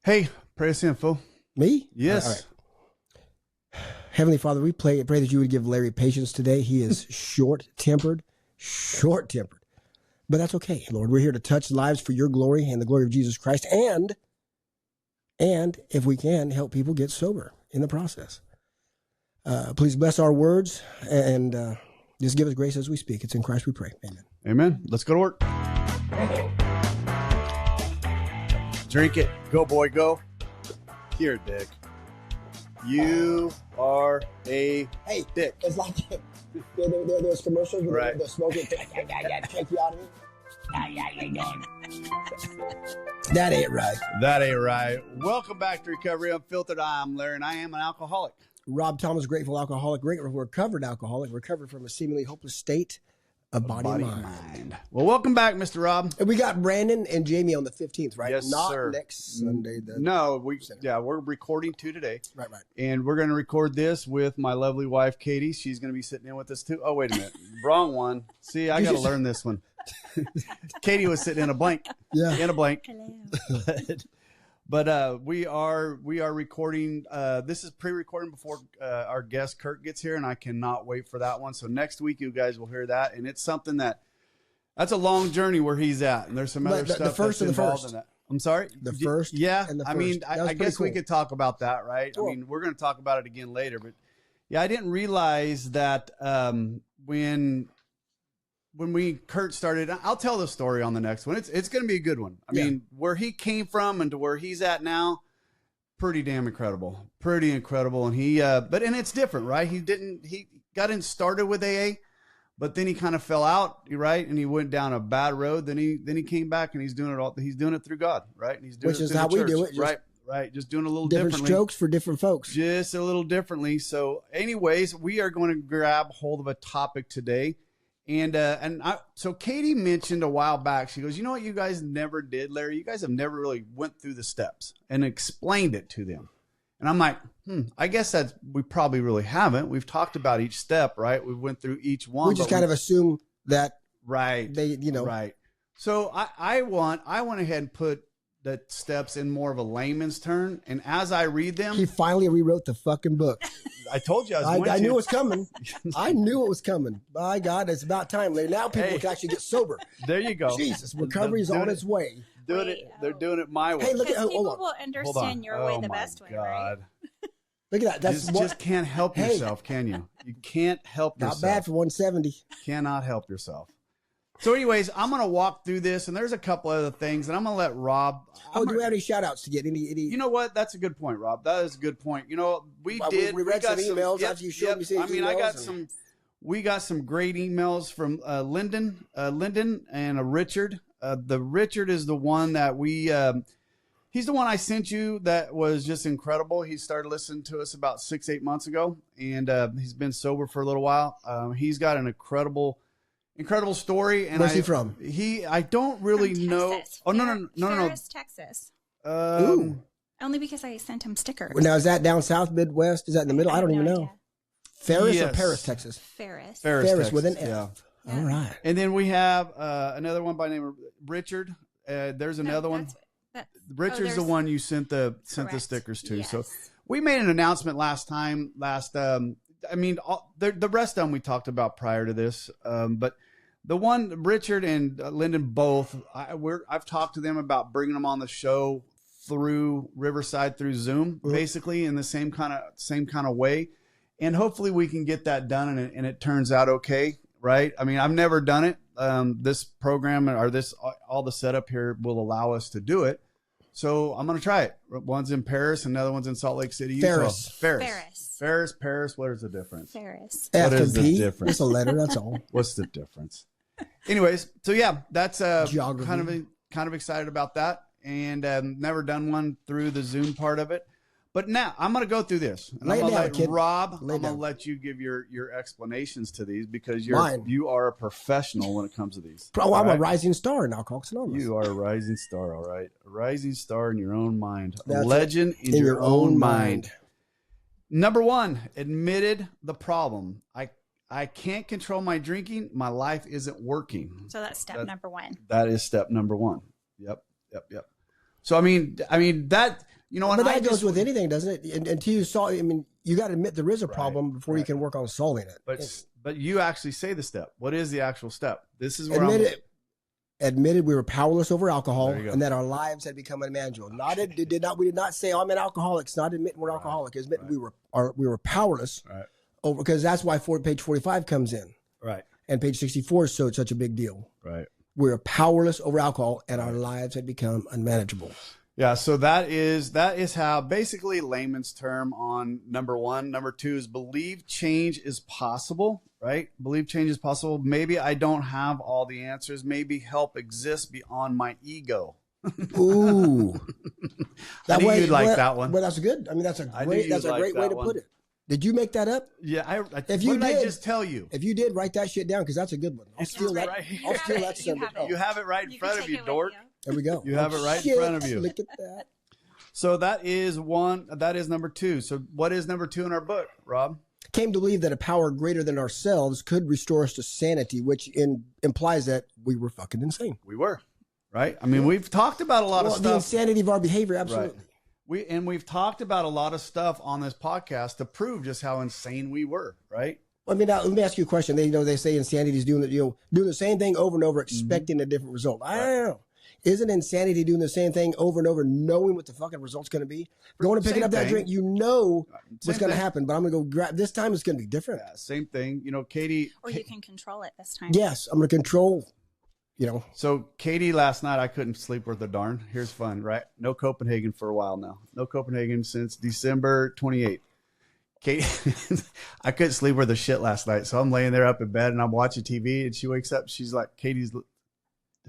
Hey, pray us in, fool. Me? Yes. All right. Heavenly Father, we pray that you would give Larry patience today. He is short-tempered. But that's okay, Lord. We're here to touch lives for your glory and the glory of Jesus Christ. And if we can, help people get sober in the process. Please bless our words and just give us grace as we speak. It's in Christ we pray. Amen. Amen. Let's go to work. Drink it. Go, boy, go. Here, Dick. You are a dick. It's like those commercials where Right. they're smoking. Take you out of me. That ain't right. That ain't right. Welcome back to Recovery Unfiltered. I'm Larry, and I am an alcoholic. Rob Thomas, grateful alcoholic, recovered alcoholic, recovered from a seemingly hopeless state of body and mind. Well, welcome back, Mr. Rob. And we got Brandon and Jamie on the 15th, right? Yes, Not sir. next Sunday. We're recording two today. Right. And we're going to record this with my lovely wife, Katie. She's going to be sitting in with us too. Oh, wait a minute. Wrong one. See, I got to learn this one. Katie was sitting in a blank. Yeah. In a blank. Hello. But we are recording. This is pre-recording before our guest Kurt gets here, and I cannot wait for that one. So next week you guys will hear that, and it's something that's a long journey where he's at, and there's some other stuff the first that's and the involved first. in that. I'm sorry, The first, yeah. and the I mean, first. That was I guess we pretty cool. could talk about that, right? Cool. I mean, we're going to talk about it again later, but yeah, I didn't realize that when Kurt started, I'll tell the story on the next one. It's going to be a good one. I mean, where he came from and to where he's at now, pretty damn incredible. Pretty incredible. And and it's different, right? He got in started with AA, but then he kind of fell out, right? And he went down a bad road. Then he came back and he's doing it through God, right? And he's doing Which it is through how the we church, do it. Just right. Just doing a little different differently. strokes for different folks. Just a little differently. So anyways, we are going to grab hold of a topic today. So Katie mentioned a while back, she goes, you know what you guys never did, Larry? You guys have never really went through the steps and explained it to them. And I'm like, I guess we probably really haven't. We've talked about each step, right? We went through each one. We just kind of assume that right. they, Right. So I went ahead and put the steps in more of a layman's term. And as I read them, he finally rewrote the fucking book. I told you I I knew it was coming. I knew it was coming. By God, it's about time, Larry. Now people can actually get sober. There you go. Jesus, recovery is on its way. They're doing it my way. Hey, look at Because people hold on. will understand your way the best way, right? Look at that. That's Just can't help yourself, can you? You can't help yourself. not bad for 170. Cannot help yourself. So anyways, I'm going to walk through this, and there's a couple other things, and I'm going to let Rob. Do we have any shout outs to get? Any? You know what? That's a good point, Rob. That is a good point. You know, we read got some emails after you showed me some I mean, I got emails we got some great emails from Lyndon and Richard. The Richard is the one that he's the one I sent you that was just incredible. He started listening to us about 6-8 months ago, and he's been sober for a little while. He's got an incredible story. And Where's he from? I don't really From know. Texas. Oh, no. Ferris, Texas. Ooh. Only because I sent him stickers. Now, is that down south, Midwest? Is that in the middle? I don't even know. Ferris or Yes. Paris, Texas? Ferris. Ferris Texas, with an F. yeah. All right. And then we have another one by the name of Richard. There's another one. Richard's the one you sent the stickers to. Yes. So we made an announcement last. The rest of them we talked about prior to this. But the one Richard and Lyndon both, I've talked to them about bringing them on the show through Riverside through Zoom, basically in the same kind of way, and hopefully we can get that done and it turns out okay, right? I mean, I've never done it. This program or all the setup here will allow us to do it. So I'm going to try it. One's in Paris, another one's in Salt Lake City, Utah. Ferris. What is the difference? Ferris. F is and the P. difference? It's a letter. That's all. What's the difference? Anyways, so yeah, that's Geography. kind of excited about that, and never done one through the Zoom part of it. But now I'm going to go through this, and Lay I'm it going to down, let kid. Rob. Lay it I'm going down. to let you give your explanations to these because Mine. you are a professional when it comes to these. I'm All a right? rising star in Alcoholics Anonymous. You are a rising star, all right. A rising star in your own mind. A That's legend in your own mind. Number one, admitted the problem. I can't control my drinking. My life isn't working. So that's number one. That is step number one. Yep. So I mean that You know, But and that I goes just, with anything, doesn't it? Until you solve, I mean, you got to admit there is a problem before you right. can work on solving it. But you actually say the step. What is the actual step? This is where admitted we were powerless over alcohol There you go. and that our lives had become unmanageable. We did not say, oh, I'm an alcoholic. It's not admitting we're alcoholic. It's admitting we were powerless over, because that's why page 45 comes in. Right. And page 64 is such a big deal. Right. We were powerless over alcohol and our lives had become unmanageable. Yeah, so that is how, basically, layman's term on number 1. Number 2 is believe change is possible, right? Believe change is possible. Maybe I don't have all the answers. Maybe help exists beyond my ego. Ooh, I knew you'd like that one. Well, that's good. I mean, that's a great way to put it. Did you make that up? Yeah, If you what did did, I just tell you? If you did, write that shit down, because that's a good one. I'll steal that. right here. I'll steal that. You have it right in front of you, dork. There we go. You have it right in front of you. Look at that. So that is one. That is number 2. So what is number 2 in our book, Rob? Came to believe that a power greater than ourselves could restore us to sanity, which implies that we were fucking insane. We were, right? I mean, we've talked about a lot of stuff. The insanity of our behavior, absolutely. Right. We've talked about a lot of stuff on this podcast to prove just how insane we were, right? I mean, now, let me ask you a question. They say insanity is doing the same thing over and over, expecting a different result. I don't know. Isn't insanity doing the same thing over and over, knowing what the fucking result's going to be? Going and picking up that drink, you know what's going to happen, but I'm going to go grab. This time it's going to be different. Yeah, same thing. You know, Katie. Or you can control it this time. Yes, I'm going to control. You know. So Katie, last night I couldn't sleep worth a darn. Here's fun, right? No Copenhagen for a while now. No Copenhagen since December 28th. Katie, I couldn't sleep worth a shit last night, so I'm laying there up in bed and I'm watching TV, and she wakes up. She's like,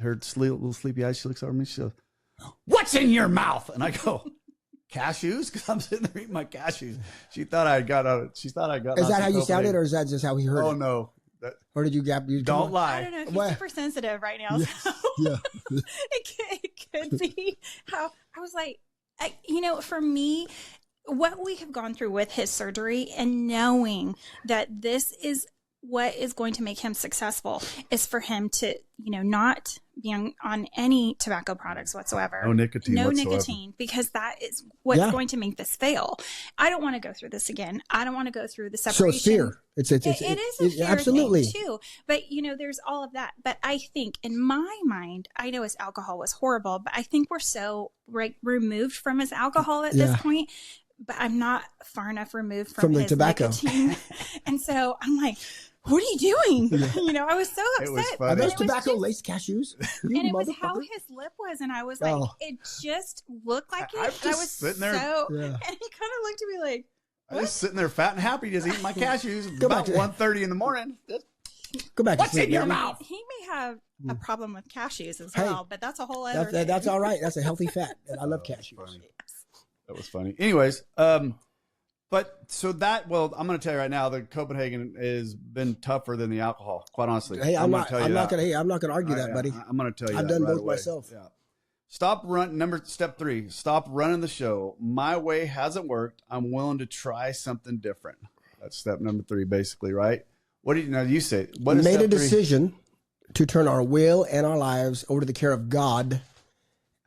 her little sleepy eyes. She looks over at me. She goes, "What's in your mouth?" And I go, "Cashews," because I'm sitting there eating my cashews. She thought I got out. She thought I got. Is that how you sounded, or is that just how he heard it? Oh no. Or did you grab? Don't lie. I don't know. He's super sensitive right now. So Yeah. it could be how I was like, for me, what we have gone through with his surgery and knowing that this is what is going to make him successful is for him to, not be on any tobacco products whatsoever. No nicotine whatsoever. Nicotine, because that is what's going to make this fail. I don't want to go through this again. I don't want to go through the separation. So it's fear. It is a fear absolutely thing too. But, there's all of that. But I think in my mind, I know his alcohol was horrible, but I think we're so removed from his alcohol at this point. But I'm not far enough removed from the his tobacco. Nicotine. And so I'm like, what are you doing? I was so upset. It was funny. Are those tobacco-laced cashews? And it was how his lip was, and I was like, it just looked like it. I'm And I just was sitting there. and he kind of looked at me like, I was sitting there fat and happy, just eating my cashews about 1:30 in the morning. Go back. What's in your I mouth? mean, he may have a problem with cashews as well, but that's a whole other That's thing. all right. That's a healthy fat. And I love cashews. That was funny. Anyways, but so I'm going to tell you right now, the Copenhagen has been tougher than the alcohol. Quite honestly, Hey, I'm not going to. that. I'm not going to argue that, buddy. I'm going to tell you. I've that done right both away. myself. Yeah. Step 3. Stop running the show. My way hasn't worked. I'm willing to try something different. That's step number 3, basically, right? What do you say? What is made step a 3? decision to turn our will and our lives over to the care of God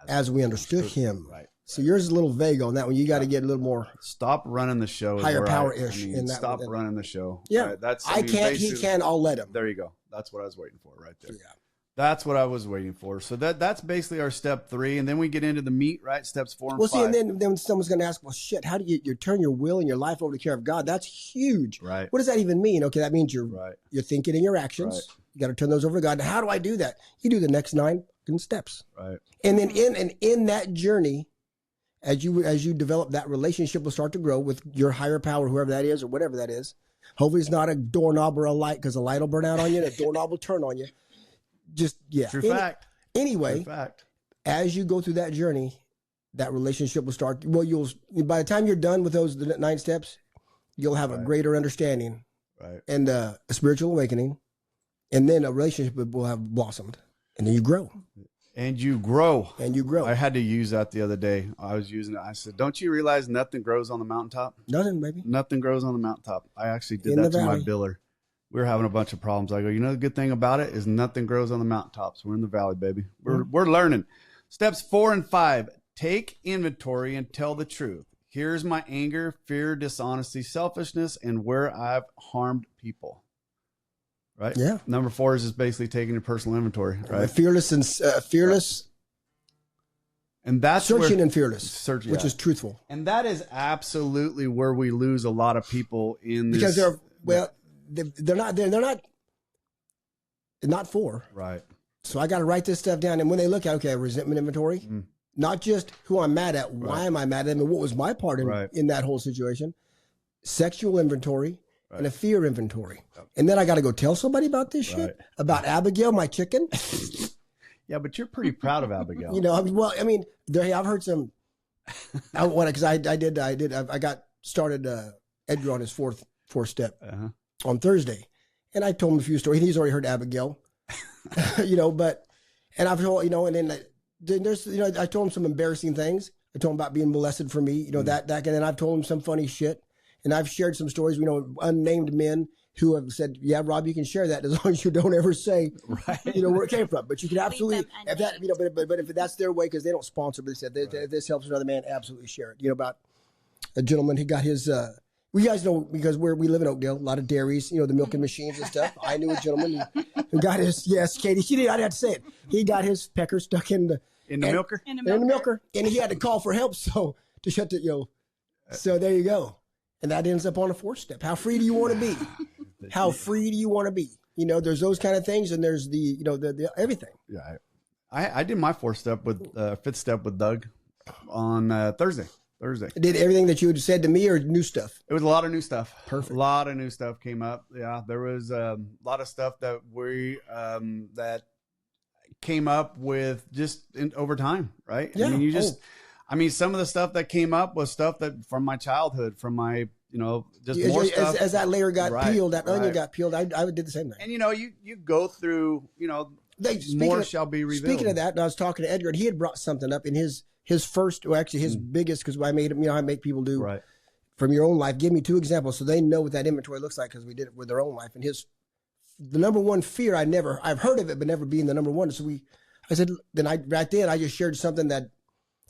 as we understood Him. Right. So yours is a little vague on that one. You got to get a little more. Stop running the show. Higher power-ish in that Stop one. running the show. Yeah. Right? I can't. He can. I'll let him. There you go. That's what I was waiting for right there. Yeah. That's what I was waiting for. So that's basically our step 3, and then we get into the meat, right? Steps 4 and 5. See, and then someone's going to ask, well, shit, how do you turn your will and your life over to the care of God? That's huge. Right. What does that even mean? Okay, that means you're thinking and your actions. Right. You got to turn those over to God. Now, how do I do that? You do the next 9 steps. Right. And then in that journey, as you develop, that relationship will start to grow with your higher power, whoever that is or whatever that is. Hopefully it's not a doorknob or a light, because a light will burn out on you and a doorknob will turn on you. True fact. Anyway, True fact. as you go through that journey, that relationship will start. Well, by the time you're done with those 9 steps, you'll have a greater understanding, and a spiritual awakening, and then a relationship will have blossomed, and then you grow. And you grow. I I had to use that the other day. I was using it. I said, "Don't you realize nothing grows on the mountaintop? Nothing, baby. Nothing grows on the mountaintop." I actually did In that the to my valley. biller. We were having a bunch of problems. I go, the good thing about it is nothing grows on the mountaintops. We're in the valley, baby. We're learning. Steps 4 and 5. Take inventory and tell the truth. Here's my anger, fear, dishonesty, selfishness, and where I've harmed people. Right? Yeah. Number 4 is just basically taking your personal inventory. Right? Fearless and fearless. And that's Searching where, and fearless, which is truthful. And that is absolutely where we lose a lot of people in this. Because they're not for. Right. So I got to write this stuff down. And when they look at, okay, resentment inventory, not just who I'm mad at, why am I mad at them, and what was my part in that whole situation, sexual inventory, and a fear inventory. And then I got to go tell somebody about this shit, about Abigail, my chicken. Yeah, but you're pretty proud of Abigail. You know, I've heard some, because I got started Edgar on his fourth step on Thursday. And I told him a few stories. He's already heard Abigail, and I've told, and then there's, I told him some embarrassing things. I told him about being molested for me, that, and then I've told him some funny shit. And I've shared some stories, unnamed men who have said, yeah, Rob, you can share that as long as you don't ever say, where it came from. But you can absolutely, if that, but if that's their way, because they don't sponsor, but they said, if this helps another man, absolutely share it. About a gentleman, he got his, we guys know, because we live in Oakdale, a lot of dairies, the milking machines and stuff. I knew a gentleman who got his, yes, Katie, I didn't have to say it. He got his pecker stuck in the milker? In the milker. And he had to call for help, to shut the, so there you go. And that ends up on a 4th step. How free do you want to be? How free do you want to be? There's those kind of things, and there's the everything. Yeah, I did my 4th step with 5th step with Doug on Thursday. Did everything that you had said to me, or new stuff? It was a lot of new stuff. Perfect. A lot of new stuff came up. Yeah, there was a lot of stuff that that came up with just over time, right? Yeah. I mean, some of the stuff that came up was stuff that from my childhood, from my, just more stuff. As that layer got peeled, that onion got peeled, I did the same thing. And, you go through, more shall be revealed. Speaking of that, I was talking to Edgar, and he had brought something up in his first, or actually his biggest, because I made him, I make people do from your own life. Give me 2 examples so they know what that inventory looks like, because we did it with their own life. And the number one fear, I've heard of it, but never being the number one. So I said, I just shared something that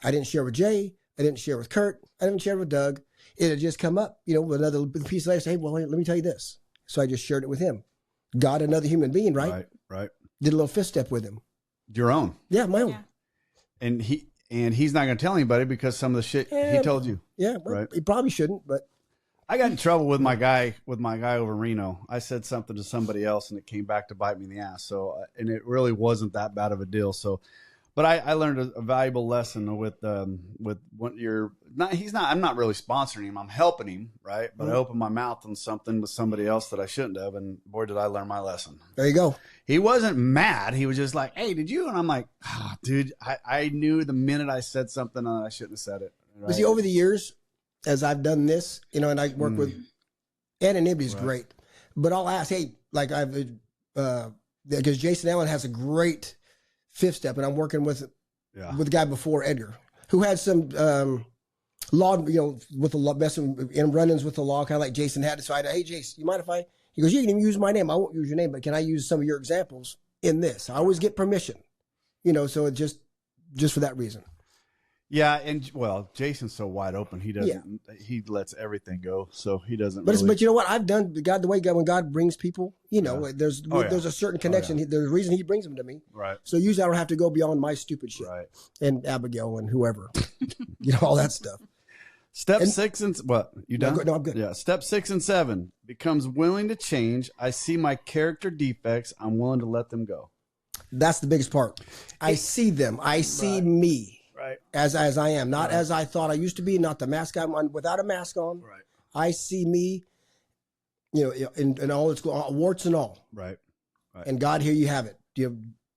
I didn't share with Jay. I didn't share with Kurt. I didn't share with Doug. It had just come up, with another piece later. Say, hey, well, let me tell you this. So I just shared it with him. God, another human being, right? Right. Did a little 5th step with him. Your own. Yeah, my own. Yeah. And he's not going to tell anybody because some of the shit he told you. Yeah, well, he probably shouldn't, but. I got in trouble with my guy over in Reno. I said something to somebody else, and it came back to bite me in the ass. So, and it really wasn't that bad of a deal. So, but I learned a valuable lesson with what you're not. I'm not really sponsoring him. I'm helping him, right? But I opened my mouth on something with somebody else that I shouldn't have, and boy, did I learn my lesson. There you go. He wasn't mad. He was just like, "Hey, did you?" And I'm like, "Dude, I knew the minute I said something that I shouldn't have said it." Right? But see, over the years, as I've done this, and I work with anonymity is great, but I'll ask, hey, like because Jason Allen has a great 5th step, and I'm working with the guy before Edgar, who had some law, with the law, messing in run-ins with the law, kind of like Jason had. So I said, hey, Jason, you mind if he goes, you can even use my name. I won't use your name, but can I use some of your examples in this? I always get permission, so it just for that reason. Yeah, and Jason's so wide open. He doesn't. Yeah. He lets everything go, so he doesn't. But you know what? I've done when God brings people. There's a certain connection. There's a reason He brings them to me. Right. So usually I don't have to go beyond my stupid shit. Right. And Abigail and whoever, all that stuff. Step 6 and what? You done? No, I'm good. Yeah. Step 6 and 7 becomes willing to change. I see my character defects. I'm willing to let them go. That's the biggest part. I see them. I see me. Right. As I am, not as I thought I used to be, not the mask I'm on, without a mask on. Right. I see me, in all its warts and all. Right. And God, here you have it.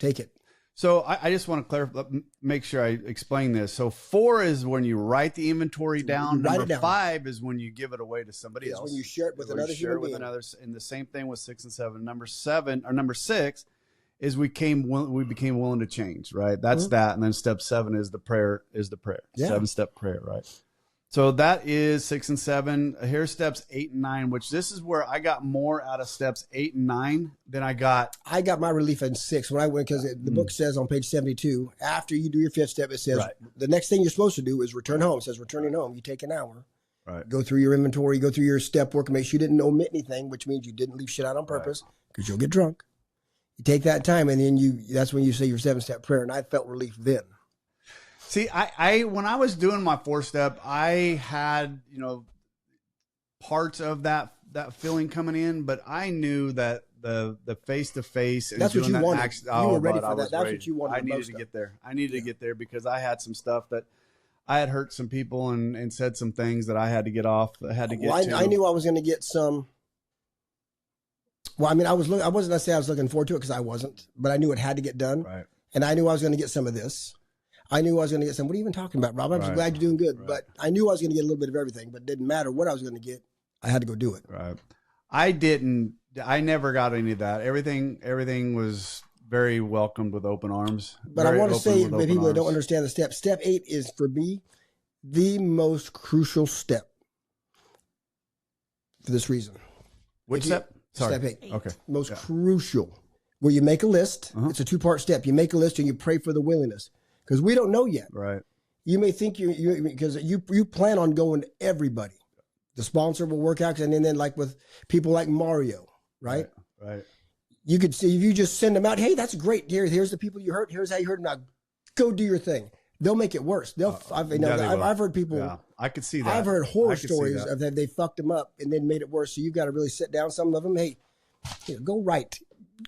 Take it. So I just want to clarify, make sure I explain this. So 4 is when you write the inventory down. Number 5 is when you give it away to somebody else. When you share it with another human being. And the same thing with 6 and 7. Number 6 is we became willing to change, right? That's that. And then step 7 is the prayer, 7-step prayer, right? So that is 6 and 7. Here's steps 8 and 9, which this is where I got more out of steps 8 and 9 than I got. I got my relief in 6 when I went, because the book says on page 72, after you do your 5th step, it says the next thing you're supposed to do is return home. It says returning home. You take an hour, go through your inventory, go through your step work, and make sure you didn't omit anything, which means you didn't leave shit out on purpose, because you'll get drunk. You take that time, and then that's when you say your 7-step prayer, and I felt relief then. See, I when I was doing my 4-step, I had, parts of that feeling coming in, but I knew that the face-to-face and that's what you wanted. You were ready for that. That's ready. what you wanted. I needed to get there. I needed to get there because I had some stuff that I had hurt some people and said some things that I had to get off. I had to get to. I knew I was going to get some. Well, I mean, I wasn't going to say I was looking forward to it, because I wasn't, but I knew it had to get done. Right. And I knew I was going to get some of this. I knew I was going to get some. What are you even talking about, Rob? I'm just glad you're doing good. Right. But I knew I was going to get a little bit of everything, but it didn't matter what I was going to get. I had to go do it. Right. I never got any of that. Everything was very welcomed with open arms. But I want to say, for people that don't understand the step, step 8 is, for me, the most crucial step for this reason. Which step? Sorry. Step 8. Okay. Most crucial. Where you make a list. It's a 2-part step. You make a list and you pray for the willingness. Because we don't know yet. Right. You may think because you plan on going to everybody. The sponsor will work out, and then like with people like Mario, right? Right. You could see, if you just send them out, hey, that's great. Here's the people you hurt. Here's how you hurt them. Now go do your thing. They'll make it worse. I've heard people. Yeah, I could see that. I've heard horror stories of that they fucked them up and then made it worse. So you've got to really sit down. Some of them, hey, go write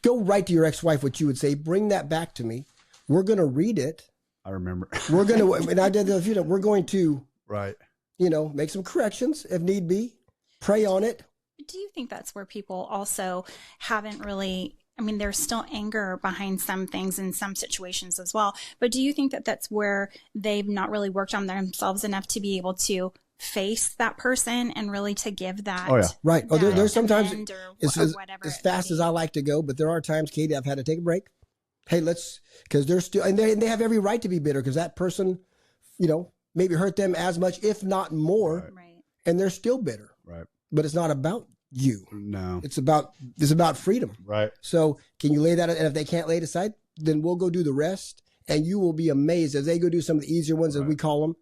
to your ex-wife what you would say. Bring that back to me. We're going to read it. I remember. We're going to, and I did the, we're going to, right. Make some corrections if need be. Pray on it. Do you think that's where people also haven't really, there's still anger behind some things in some situations as well, but do you think that that's where they've not really worked on themselves enough to be able to face that person and really to give that? Oh, yeah. Right. Oh, there's sometimes whatever as fast as I like to go, but there are times, Katie, I've had to take a break. Hey, because they're still, and they have every right to be bitter, because that person, maybe hurt them as much, if not more, right. And they're still bitter. Right. But it's not about you. No. It's about freedom. Right. So can you lay that, and if they can't lay it aside, then we'll go do the rest, and you will be amazed as they go do some of the easier ones, as we call them,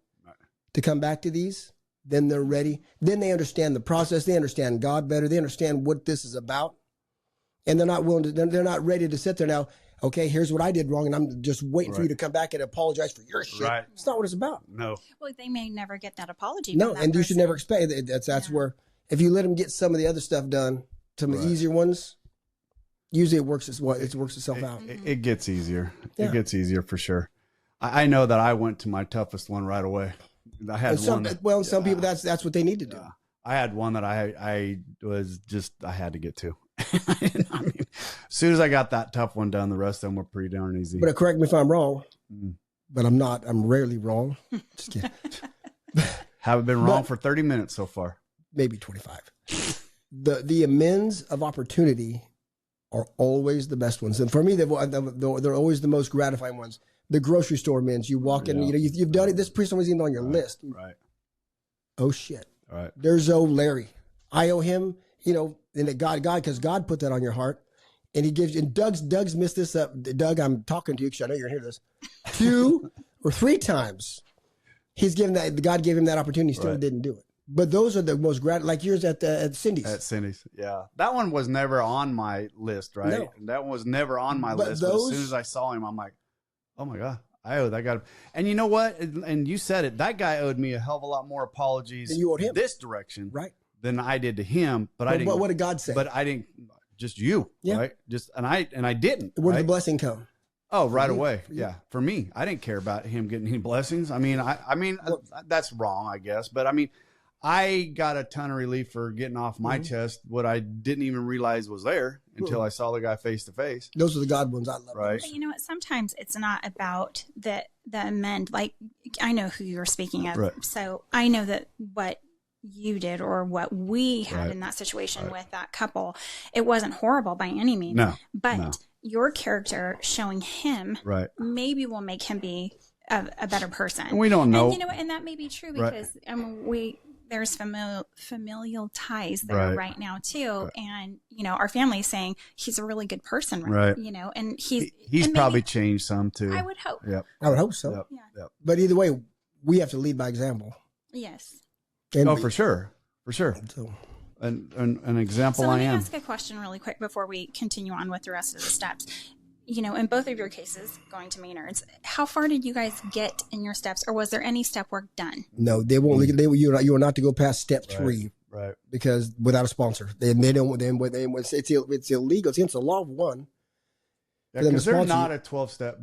to come back to these. Then they're ready. Then they understand the process. They understand God better. They understand what this is about. And they're not willing to, they're not ready to sit there now. Okay, here's what I did wrong, and I'm just waiting for you to come back and apologize for your shit. Right. It's not what it's about. No. Well, they may never get that apology. No, from that and you person. should never expect it. That's where, if you let them get some of the other stuff done, some of the easier ones, usually it works itself out. It gets easier. Yeah. It gets easier for sure. I know that I went to my toughest one right away. I had some people that's what they need to do. I had one that I had to get to. As soon as I got that tough one done, the rest of them were pretty darn easy. But correct me if I'm wrong, but I'm not. I'm rarely wrong. Just kidding. Haven't been wrong for 30 minutes so far. Maybe 25. The amends of opportunity are always the best ones, and for me, they're always the most gratifying ones. The grocery store amends. You walk in, you've done it. This person was even on your list. Right. Oh shit. Right. There's Larry. I owe him. And God, because God put that on your heart, and He gives you. And Doug's missed this up. Doug, I'm talking to you because I know you're gonna hear this. 2 or 3 times, he's given that. God gave him that opportunity. Still didn't do it. But those are the most like yours at Cindy's. At Cindy's, yeah. That one was never on my list, right? No. That one was never on my list. But as soon as I saw him, I'm like, oh my God, I owe that guy. And you know what? And you said it. That guy owed me a hell of a lot more apologies than you owed him. This direction, right? Than I did to him. But I didn't. What did God say? But I didn't. Just you, right? And I didn't. Where did the blessing come? Oh, right away. Yeah. For me, I didn't care about him getting any blessings. I mean, that's wrong, I guess. But I mean, I got a ton of relief for getting off my chest what I didn't even realize was there until I saw the guy face to face. Those are the God ones. I love. Right. But you know what? Sometimes it's not about the amend. Like, I know who you're speaking of. Right. So I know that what you did or what we had in that situation with that couple, it wasn't horrible by any means. No. But your character showing him maybe will make him be a better person. And we don't know. And, and that may be true Right. because there's familial ties there right now too. Right. And, our family's saying he's a really good person, Right. And he's He's probably changed some too. I would hope. Yep. I would hope so. Yep. Yeah. Yep. But either way, we have to lead by example. Yes. And Oh, for sure. For sure. So, An example So let I me am. ask a question really quick before we continue on with the rest of the steps. In both of your cases, going to Maynard's, how far did you guys get in your steps, or was there any step work done? no, they won't. You are not to go past step 3 Right. because without a sponsor, they don't. It's illegal. It's against the law of one. Yeah, For them to because they're sponsor not you. a 12-step.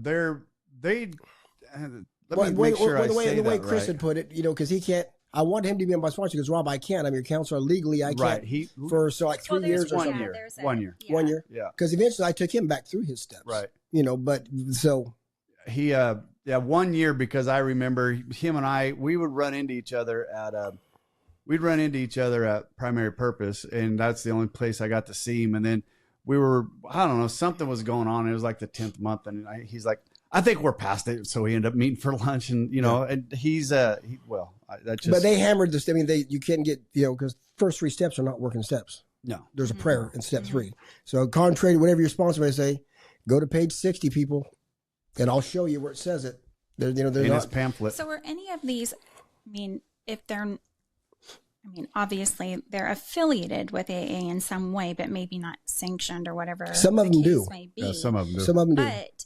Let Well, me make sure I the way say that Chris right. had put it, because he can't. I want him to be my sponsor because Rob, I can't. I'm your counselor legally. I Right. can't for like 3 years or one something. year. there's 1 year. yeah. 1 year. Yeah. Because eventually I took him back through his steps. Right. But so He 1 year, because I remember him and I, we would run into each other at Primary Purpose, and that's the only place I got to see him. And then I don't know, something was going on. It was like the 10th month, and he's like, I think we're past it. So we end up meeting for lunch, and and he's that just. But they hammered this. I mean, you can't get because first 3 steps are not working steps. No. There's a prayer in step 3. So contrary to whatever your sponsor may say, go to page 60, people, and I'll show you where it says it. There's in his not. pamphlet. So are any of these, obviously they're affiliated with AA in some way, but maybe not sanctioned or whatever. Some of the them case do. may be. Yeah, some of them do. Some of them do. But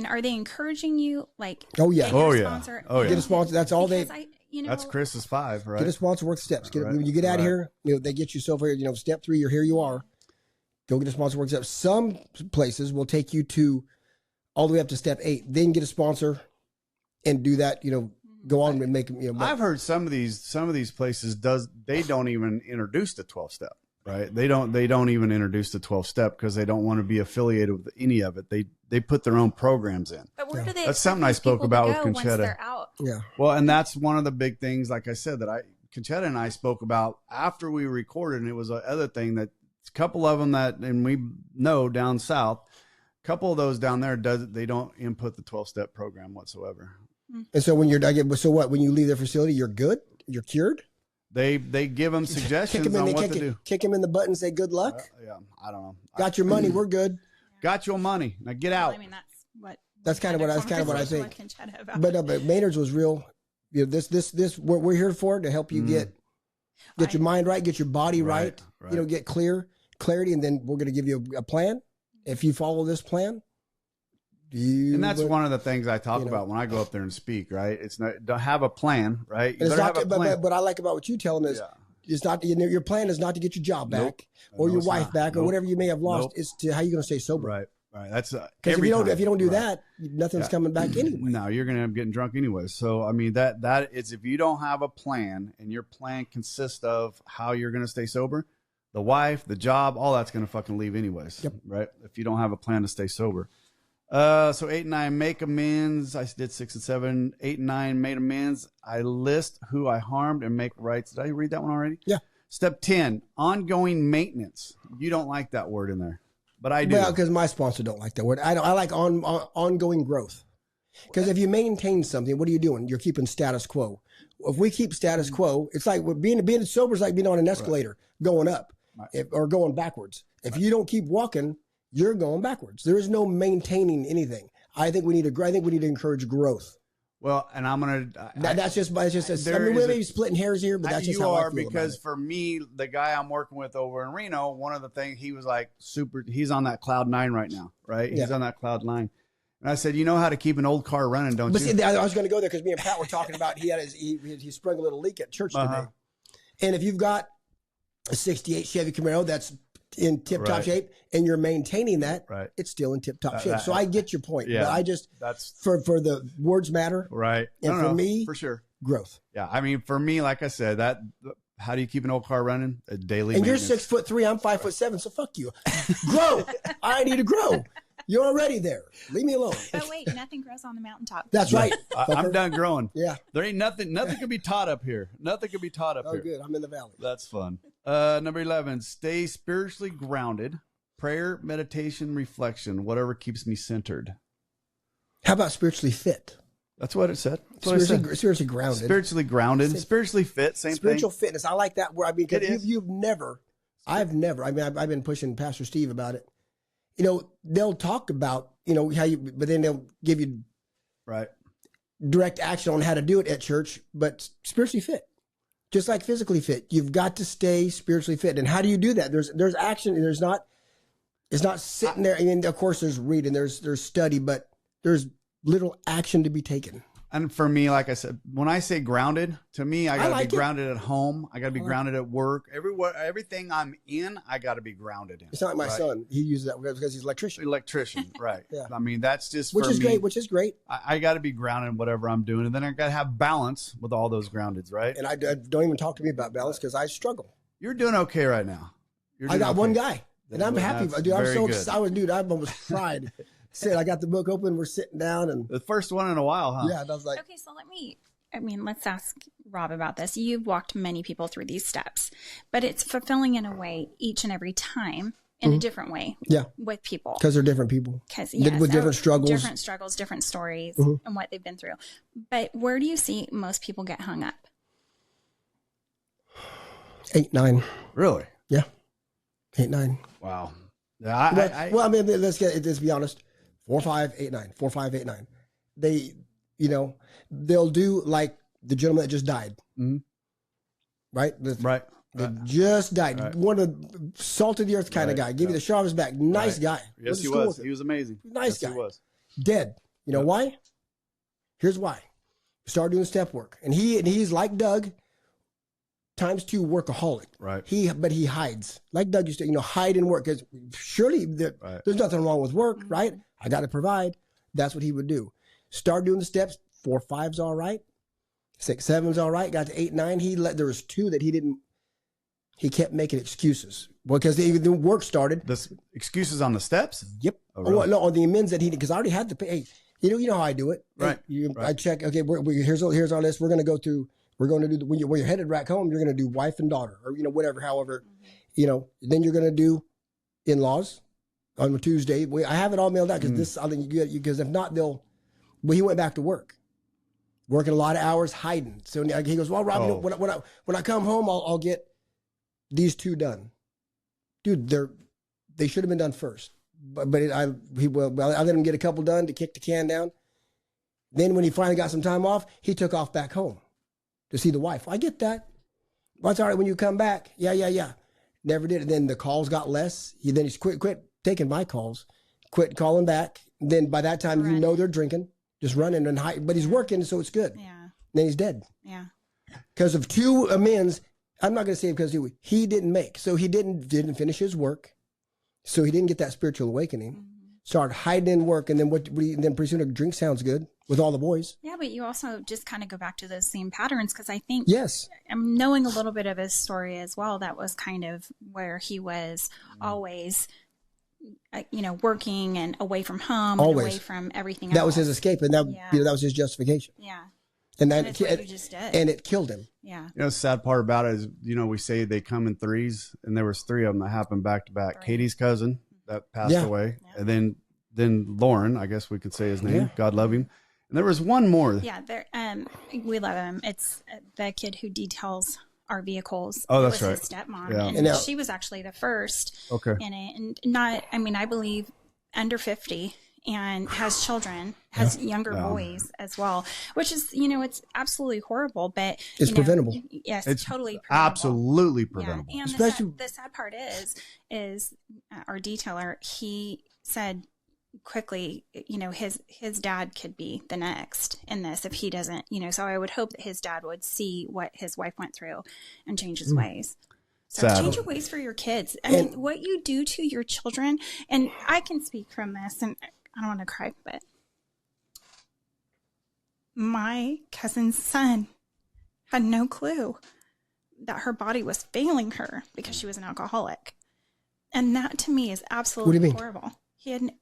are they encouraging you? Like, Oh, yeah. get your Oh, yeah. sponsor Oh, yeah. Get a sponsor. That's all they. Because That's Chris's 5, right? Get a sponsor, work the steps. Right. When you get out of Right. here, they get you so far. Step 3, here you are. Go get a sponsor, work the steps. Some places will take you to all the way up to step 8, then get a sponsor and do that. Go on and make them. I've heard some of these places they don't even introduce the 12-step, right? They don't even introduce the 12-step because they don't want to be affiliated with any of it. They put their own programs in. But where do they? That's something I expect spoke people about to with go once Conchetta. they're out? Yeah. Well, and that's one of the big things, like I said, that Conchetta and I spoke about after we recorded, and it was a other thing that a couple of them and we know down south, a couple of those down there they don't input the 12-step program whatsoever. And so when when you leave their facility, you're good. You're cured. They give them suggestions on what to do. Kick him in the butt and say good luck. Yeah, I don't know. Got your money. We're good. Got your money. Now get out. That's kind of what I think. with Conchetta about. But Maynard's was real. This we're here for to help you get your mind right, get your body right. Get clarity, and then we're going to give you a plan. If you follow this plan, and that's one of the things I talk about when I go up there and speak. Right? It's not don't have a plan. Right? You better have a plan. But I like about what you tell them is it's not your plan is not to get your job back or your wife back or whatever you may have lost. It's to how you're going to stay sober. Right. That's because if you don't do that, nothing's coming back anyway. No, you're going to end up getting drunk anyway. So I mean that is if you don't have a plan and your plan consists of how you're going to stay sober, the wife, the job, all that's going to fucking leave anyways. Yep. Right. If you don't have a plan to stay sober. So 8 and 9 make amends. I did 6 and 7. 8 and 9 made amends. I list who I harmed and make rights. Did I read that one already? Yeah. Step 10, ongoing maintenance. You don't like that word in there, but I do. Well, because my sponsor don't like that word. I like ongoing growth. Because if you maintain something, what are you doing? You're keeping status quo. If we keep status quo, it's like being sober is like being on an escalator going up or going backwards. If you don't keep walking, you're going backwards. There is no maintaining anything. I think we need to encourage growth. Well, and I'm gonna. That's just. I mean, we may be splitting hairs here, but that's just how I feel because about it. for me, the guy I'm working with over in Reno, one of the things he was like super. He's on that cloud 9 right now, right? Yeah. He's on that cloud 9, and I said, you know how to keep an old car running, don't But you? see, I was going to go there because me and Pat were talking about he sprung a little leak at church today, and if you've got a '68 Chevy Camaro that's in tip-top shape and you're maintaining that, it's still in tip-top shape. So I get your point. Yeah, but I just for the words matter, right? And for me, for sure, growth. Yeah, I mean, for me, like I said, how do you keep an old car running? A daily. And you're 6'3", I'm 5'7", so fuck you. Grow. I need to grow. You're already there. Leave me alone. But wait, nothing grows on the mountaintop. That's right. I'm done growing. Yeah. There ain't nothing can be taught up here. Nothing can be taught up here. Oh, good. I'm in the valley. That's fun. Number 11, stay spiritually grounded. Prayer, meditation, reflection, whatever keeps me centered. How about spiritually fit? That's what it said. That's what I said. Spiritually grounded. Spiritually grounded. Spiritually fit. Same Spiritual thing. fitness. I like that word. I mean, It because is. you've never, I've never, I mean, I've been pushing Pastor Steve about it. You know, they'll talk about, you know, how you, but then they'll give you Right. direct action on how to do it at church, but spiritually fit. Just like physically fit. You've got to stay spiritually fit. And how do you do that? There's action. And it's not sitting there. I mean, of course there's reading, there's study, but there's little action to be taken. And for me, like I said, when I say grounded, to me, I got to like be it. grounded at home. I got to be grounded at work. Everywhere, everything I'm in, I got to be grounded in. It's not like my right? son. He uses that because he's an electrician, Electrician, right? Yeah. I mean, that's just which for is me. great, which is great. I got to be grounded in whatever I'm doing, and then I got to have balance with all those groundeds, right? And I don't even talk to me about balance because I struggle. You're doing okay right now. You're I doing got okay. one guy, and I'm That's happy. Dude, I'm very so good. excited. Dude, I've almost cried. Said I got the book open. We're sitting down, and The first one in a while, huh? yeah, and I was like, Okay, so let's ask Rob about this. You've walked many people through these steps, but it's fulfilling in a way each and every time in a different way yeah, with people. because they're different people. Because with different struggles. different stories, and what they've been through. But where do you see most people get hung up? 8, 9, Really? yeah, 8, 9. Wow. Yeah, Well, I mean, let's be honest. 4, 5, 8, 9. 4, 5, 8, 9. They, you know, they'll do like the gentleman that just died, Mhm. right? right. They just died. Right. One of the salt of the earth kind of Right. guy. Give you the shot of his back. Nice Right. guy. Yes, Went to he school was. with He him. was amazing. Nice Yes, guy. He was. Dead. You know Yep. why? Here's why. Started doing step work, and he's like Doug, times 2 workaholic. Right. But he hides, like Doug used to, you know, hide and work. Because surely Right. there's nothing wrong with work, right? I got to provide. That's what he would do. Start doing the steps. 4, 5's all right. 6, 7's all right. Got to 8, 9. There was 2 that he didn't. He kept making excuses because the work started. This excuses on the steps. Yep. Oh, really? No, on the amends that he did, because I already had to pay. Hey, you know how I do it. Right. Hey, Right. I check. Okay, here's our list. We're going to go through. We're going to do when you're headed back home. You're going to do wife and daughter, or whatever. However, then you're going to do in-laws on Tuesday. I have it all mailed out because I think because if not, they'll. Well, he went back to work, working a lot of hours, hiding. So he goes, well, Rob, when I come home, I'll get these 2 done. Dude, they should have been done first. I let him get a couple done to kick the can down. Then when he finally got some time off, he took off back home to see the wife. I get that. Well, it's all right when you come back. Yeah. Never did it. Then the calls got less. He's quit taking my calls, quit calling back. Then by that time, you know they're drinking, just running and hiding. But he's working, so it's good. Yeah. Then he's dead. Yeah. Because of 2 amends. I'm not going to say because he didn't make. So he didn't finish his work. So he didn't get that spiritual awakening. Started hiding in work, and then then pretty soon a drink sounds good with all the boys. Yeah, but you also just kind of go back to those same patterns because I think Yes. I'm knowing a little bit of his story as well. That was kind of where he was always, working and away from home, and Always. away from everything That else. was his escape, and that was his justification. Yeah. And And it's what you just did. and it killed him. Yeah. The sad part about it is, we say they come in 3s, and there was 3 of them that happened back to back. Right. Katie's cousin that passed Yeah. away, Yeah. and then Lauren, I guess we could say his name. Yeah. God love him. And there was one more. Yeah. We love him. It's the kid who details our vehicles. Oh, It that's was right. His stepmom. Yeah. And And now- she was actually the first Okay. in it. And I believe under 50 and has children, has younger Yeah. boys as well, which is, it's absolutely horrible, but It's preventable. Yes, It's totally preventable. absolutely Yeah. preventable. And Especially- the sad part is our detailer, he said quickly, his dad could be the next in this if he doesn't, so I would hope that his dad would see what his wife went through and change his ways. So Sad. change your ways for your kids. I mean, what you do to your children, and I can speak from this, and I don't want to cry, but my cousin's son had no clue that her body was failing her because she was an alcoholic. And that to me is absolutely What do you mean? horrible.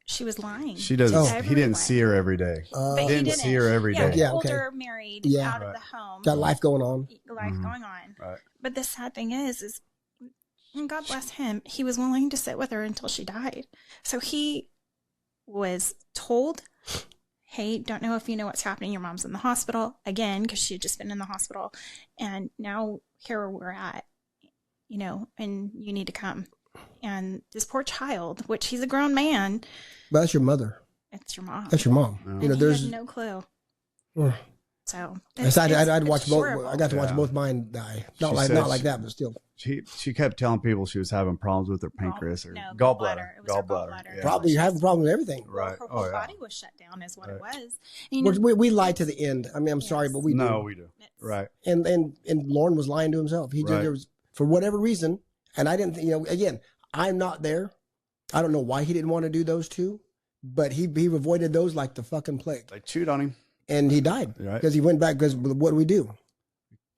She was lying. She doesn't. Oh. He didn't Everyone. see her every day. But he didn't see her every day. Yeah, okay. older, married, Yeah. out of Right. the home, Got life going on. life going on. Right. But the sad thing is and God bless him, he was willing to sit with her until she died. So he was told hey, don't know if you know what's happening. Your mom's in the hospital again, because she had just been in the hospital. And now here we're at, you know, and you need to come. And this poor child, which he's a grown man. But that's your mother. It's your mom. That's your mom. Yeah. You know, He there's had no clue. Uh, So I'd watch both. horrible. I got to watch Yeah. both mine die. Not She like said not like she- that, but still. She kept telling people she was having problems with her pancreas or no, gallbladder. It was her gallbladder. Yeah. Probably you're having a problem with everything. Right. Her Oh, whole yeah. body was shut down, is what it Right. was. And, you know, We lied to the end. I mean, I'm sorry, Yes. but we No, do. we do. it's- Right. And Lauren was lying to himself. He Right. just there was, for whatever reason, and I didn't. You know, again, I'm not there. I don't know why he didn't want to do those two, but he avoided those like the fucking plague, They chewed on him. and he died Right. because he went back. Because what do?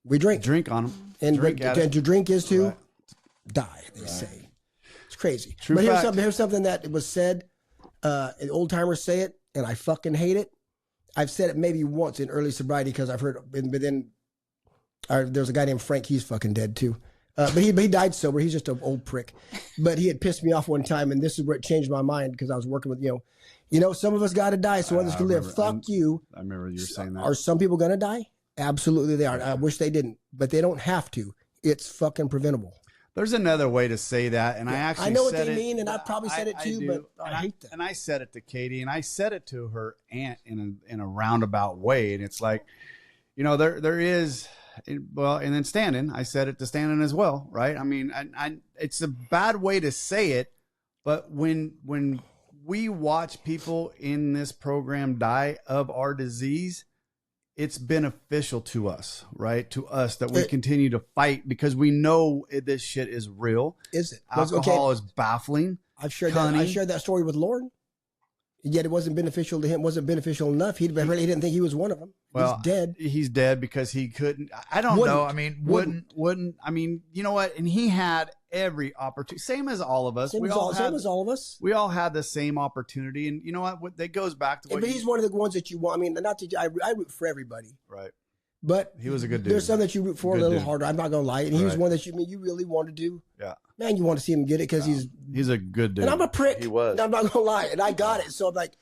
We drink, Drink on him. and drink at it. to drink is to Right. die. They say it's crazy. True but fact. here's something that was said. Old timers say it, and I fucking hate it. I've said it maybe once in early sobriety because I've heard, but then there's a guy named Frank. He's fucking dead too. But he died sober. He's just an old prick. But he had pissed me off one time, and this is where it changed my mind because I was working with some of us got to die so others I can live. remember- Fuck you. I remember you were saying that. Are some people gonna die? Absolutely, they are. I wish they didn't, but they don't have to. It's fucking preventable. There's another way to say that, and I actually I know what said they it- mean, and I probably said it too, do. but I And hate that. And I said it to Katie, and I said it to her aunt in a roundabout way, and it's like, there is, well, and then Standon, I said it to Standon as well, right? I mean, it's a bad way to say it, but when we watch people in this program die of our disease, it's beneficial to us, right? To us that we continue to fight because we know this shit is real. Is it? Alcohol is baffling. I've shared Connie. that. I shared that story with Lauren. Yet it wasn't beneficial to him. Wasn't beneficial enough. He really didn't think he was one of them. Well, He's dead. He's dead because he couldn't. I don't Wouldn't. know. I mean, wouldn't. I mean, you know what? And he had every opportunity. Same as all of us. Same as all of us. We all had the same opportunity. And you know what? That goes back to what. But he's one of the ones that you want. I mean, not to. I root for everybody. Right. But He was a good dude. there's some that you root for Good a little dude. harder. I'm not gonna lie. And he was Right. one that you really want to do. Yeah. Man, you want to see him get it because He's a good dude. and I'm a prick. He was. And I'm not gonna lie. And I got it. So I'm like,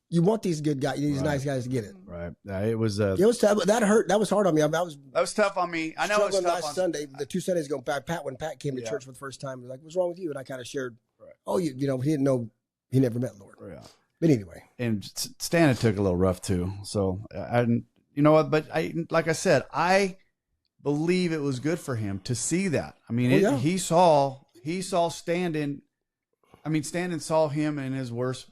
you want these good guys, these nice guys to get it. Right. It was. It was tough. That hurt. That was hard on me. I was That was tough on me. I know it was struggling tough last on Sunday. The 2 Sundays ago, when Pat came to Yeah. church for the first time, he was like, "What's wrong with you?" And I kind of shared, Right. "Oh, he didn't know. He never met Lord." Yeah. But anyway, And Stan took a little rough too. So I didn't, you know what? But like I said, I believe it was good for him to see that. I mean, yeah. he saw Standon. I mean, Standon saw him in his worst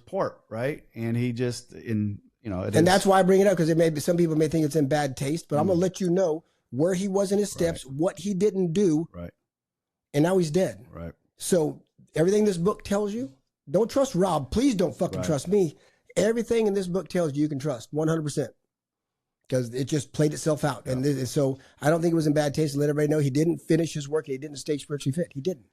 part, right? And he just and that's why I bring it up because some people may think it's in bad taste, but I'm gonna let you know where he was in his steps, what he didn't do, right, and now he's dead. right, So everything this book tells you, don't trust Rob. Please don't fucking Right. trust me. Everything in this book tells you can trust 100%. Because it just played itself out. Yeah. And so I don't think it was in bad taste to let everybody know he didn't finish his work. He didn't stay spiritually fit. He didn't.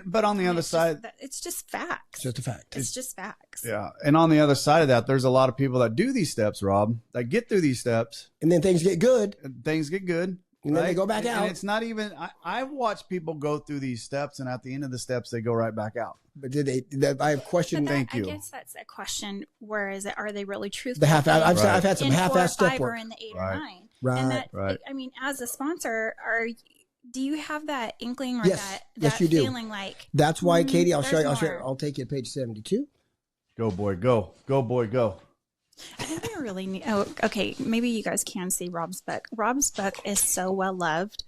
but on the other side, it's just facts. It's just a fact. It's just facts. yeah, and on the other side of that, there's a lot of people that do these steps, Rob, that get through these steps, And then things get good. and things get good. And then they right? go back And out. it's not even. I've watched people go through these steps, and at the end of the steps, they go right back out. But I have questioned But Thank I you. guess that's a question. Where is it? Are they really truthful? the half. I've Right. had some in 4 or half-ass step 5 work. or in the 8 Right. or 9. Right. And that, Right. I mean, as a sponsor, do you have that inkling or Yes. that Yes, you do. feeling like That's why, Katie, I'll show you. there's more. I'll take you to page 72. Go boy, go, go boy, go. I think I really need. Oh, okay. Maybe you guys can see Rob's book. Rob's book is so well loved.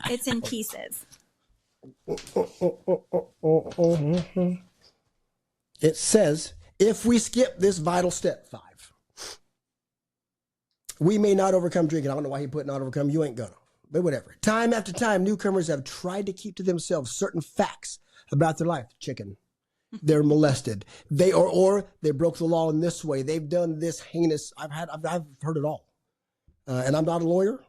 It's in pieces. It says, if we skip this vital step 5, we may not overcome drinking. I don't know why he put not overcome. You ain't gonna. But whatever. Time after time, newcomers have tried to keep to themselves certain facts about their life. Chicken. They're molested. They broke the law in this way. They've done this heinous. I've heard it all. And I'm not a lawyer.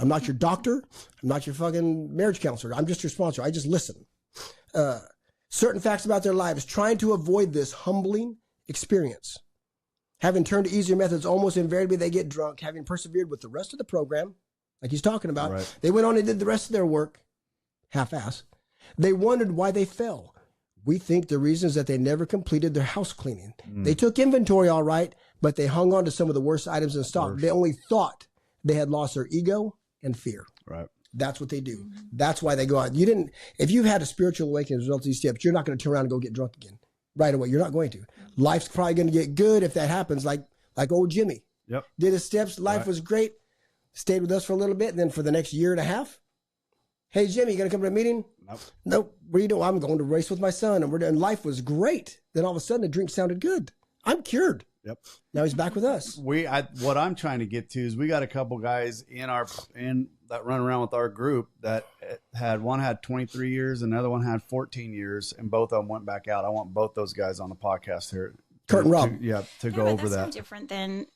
I'm not your doctor. I'm not your fucking marriage counselor. I'm just your sponsor. I just listen. Certain facts about their lives, trying to avoid this humbling experience. Having turned to easier methods, almost invariably they get drunk. Having persevered with the rest of the program, like he's talking about, Right. they went on and did the rest of their work, half-ass. They wondered why they fell. We think the reason is that they never completed their house cleaning. They took inventory all right, but they hung on to some of the worst items in stock. Worst. They only thought they had lost their ego and fear. Right. That's what they do. That's why they go out. If you've had a spiritual awakening as a result of these steps, you're not going to turn around and go get drunk again right away. You're not going to. Life's probably going to get good if that happens, like old Jimmy. Yep. Did his steps. Life was great. Stayed with us for a little bit. And then for the next year and a half, hey, Jimmy, you going to come to a meeting? Nope. What are you doing? I'm going to race with my son. And life was great. Then all of a sudden, the drink sounded good. I'm cured. Yep. Now he's back with us. What I'm trying to get to is we got a couple guys in that run around with our group that one had 23 years, another one had 14 years, and both of them went back out. I want both those guys on the podcast here. Kurt and Rob. To go over that's that. No different than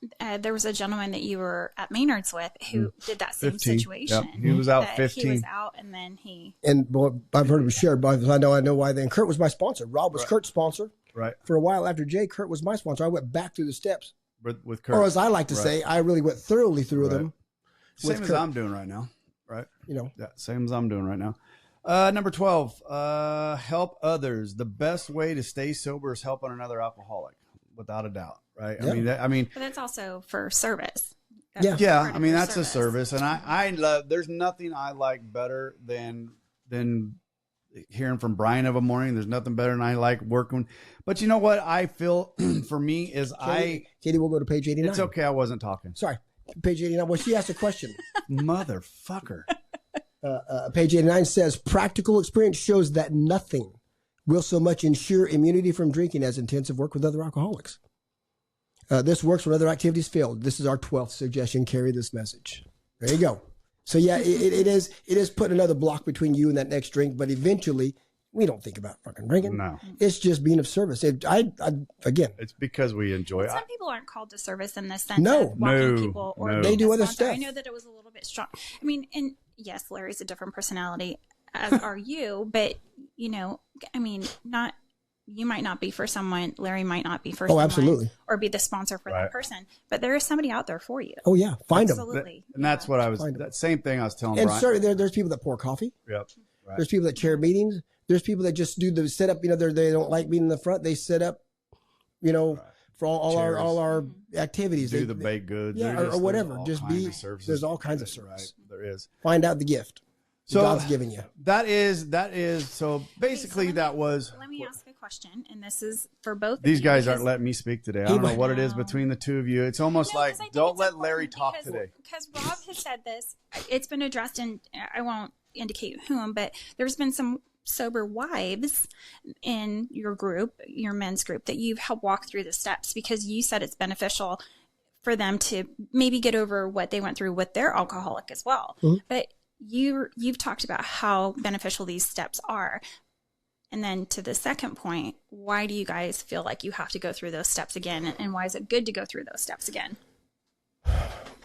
there was a gentleman that you were at Maynard's with who did that same situation. Yep. He was out 15. He was out, and then he. And I've heard him share, but I know why. Then Kurt was my sponsor. Rob was Kurt's sponsor. Right. For a while after Jay, Kurt was my sponsor. I went back through the steps. With Kurt. Or as I like to say, I really went thoroughly through them. Same as I'm doing right now. Right. Yeah, same as I'm doing right now. Number 12, help others. The best way to stay sober is helping another alcoholic, without a doubt. Right. Yeah. But that's also for service. Yeah. I mean, that's a service. And I love, there's nothing I like better than hearing from Brian of a morning. There's nothing better than I like working. But you know what I feel for me is Katie, we'll go to page 89. It's okay. I wasn't talking. Sorry. Page 89. Well, she asked a question. Motherfucker. Page 89 says, practical experience shows that nothing will so much ensure immunity from drinking as intensive work with other alcoholics. This works when other activities fail. This is our 12th suggestion. Carry this message. There you go. So yeah, it is putting another block between you and that next drink, but eventually we don't think about fucking drinking. No. It's just being of service. Again, it's because we enjoy it. Some people aren't called to service in the sense No. of walking people or They do other sponsor. stuff. I know that it was a little bit strong. I mean, and yes, Larry's a different personality, as are you, but you might not be for someone, Larry might not be for someone. Absolutely. Or be the sponsor for that person. But there is somebody out there for you. Oh yeah, find them. Absolutely. And that's what I was, that same thing I was telling And Brian. certainly there's people that pour coffee. Yep. Right. There's people that chair meetings. There's people that just do the setup. They don't like being in the front. They set up, for all our activities. Do the baked goods. Yeah, or whatever. Just be. There's all kinds of service. Right. There is. Find out the gift God's giving you. That is. So basically, that was. Let me ask a question, and this is for both. These of you guys aren't letting me speak today. I don't know what it is No. between the two of you. It's almost like don't let Larry talk today. Because Rob has said this. It's been addressed, and I won't indicate whom, but there's been some sober wives in your group, your men's group, that you've helped walk through the steps because you said it's beneficial for them to maybe get over what they went through with their alcoholic as well. Mm-hmm. But you've talked about how beneficial these steps are. And then to the second point, why do you guys feel like you have to go through those steps again? And why is it good to go through those steps again?